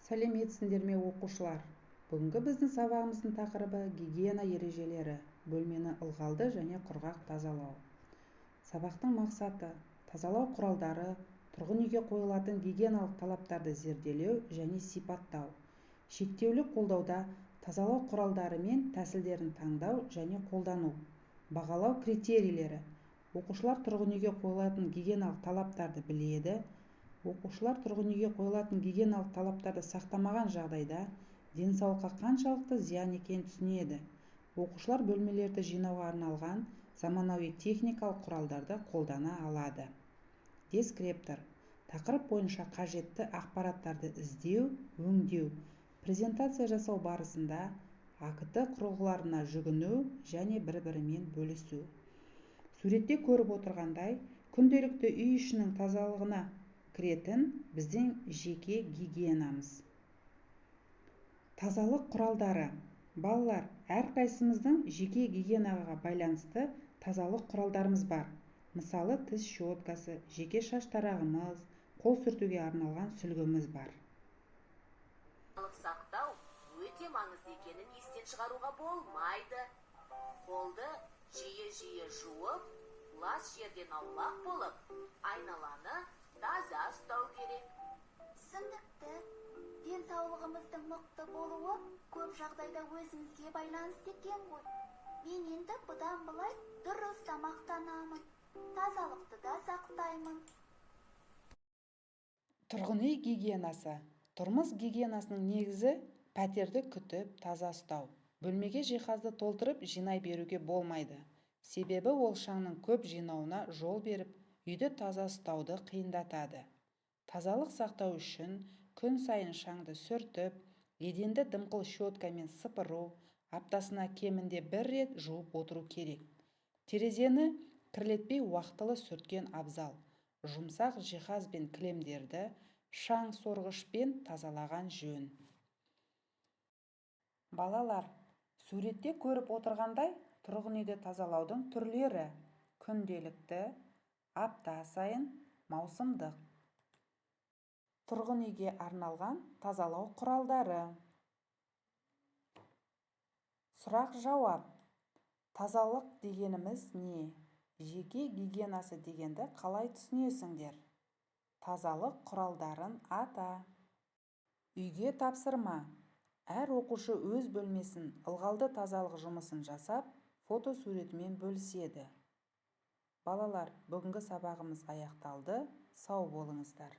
Сәлеметсіңдер ме оқушылар? Бүгінгі біздің сабағымыздың тақырыбы гигиена ережелері, бөлмені ылғалды және құрғақ тазалау. Сабақтың мақсаты тазалау құралдары, тұрғын үйге қойылатын гигиеналық талаптарды зерделеу және сипаттау. Шектеулі қолдауда тазалау құралдары мен тәсілдерін таңдау және қолдану. Бағалау критерийлері. Оқушылар тұрғын үйге қойылатын гигиеналық талаптарды біледі. Оқушылар тұрғын үйге қойылатын гигиеналық талаптарды сақтамаған жағдайда денсаулыққа қаншалықты зиян екенін түсінеді. Оқушылар бөлмелерді жинауға арналған заманауи техникалық құралдарды қолдана алады. Дескриптор. Тақырып бойынша қажетті ақпараттарды іздеу, өңдеу, презентация жасау барысында АКТ құрылғыларына жүгіну және бір-бірімен бөлісу. Суретте көріп отырғандай, күнделікті үй ішінің тазалығына кіретін біздің жеке гигиенамыз. Тазалық құралдары. Балалар, әрқайсымыздың жеке гигиенаға байланысты тазалық құралдарымыз бар. Мысалы, тіс щеткасы, жеке шаш тарағымыз, қол сүртуге арналған сүлгіміз бар. Сақтау өте маңызды екенін естен шығаруға болмайды. Қолды жиі жуып, лас жерден аулақ болып, айналаны таза ұстау керек. Түсінікті. Денсаулығымыздың мықты болуы көп жағдайда өзімізге байланысты екен ғой. Мен енді бұдан былай дұрыс тамақтанамын. Тазалықты да сақтаймын. Тұрғын үй гигиенасы. Тұрмыс гигиенасының негізі пәтерді күтіп, таза ұстау. Бөлмеге жиһазды толтырып, жинай беруге болмайды. Себебі ол шаңның көп жинауына жол беріп, үйді таза ұстауды қиындатады. Тазалық сақтау үшін күн сайын шаңды сүртіп, еденді дымқыл щеткамен сыпыру, аптасына кемінде 1 рет жуып отыру керек. Терезені кірлетпей уақытылы сүрткен абзал. Жұмсақ жиһаз бен кілемдерді шаң сорғышпен тазалаған жөн. Балалар, суретте көріп отырғандай, тұрғын үйді тазалаудың түрлері: күнделікті, апта сайын, маусымдық. Тұрғын үйге арналған тазалау құралдары. Сұрақ-жауап. Тазалық дегеніміз не? Жеке гигиенасы дегенді қалай түсінесіңдер? Тазалық құралдарын ата. Үйге тапсырма. Әр оқушы өз бөлмесін ылғалды тазалық жұмысын жасап, фотосуретімен бөліседі. Балалар, бүгінгі сабағымыз аяқталды. Сау болыңыздар.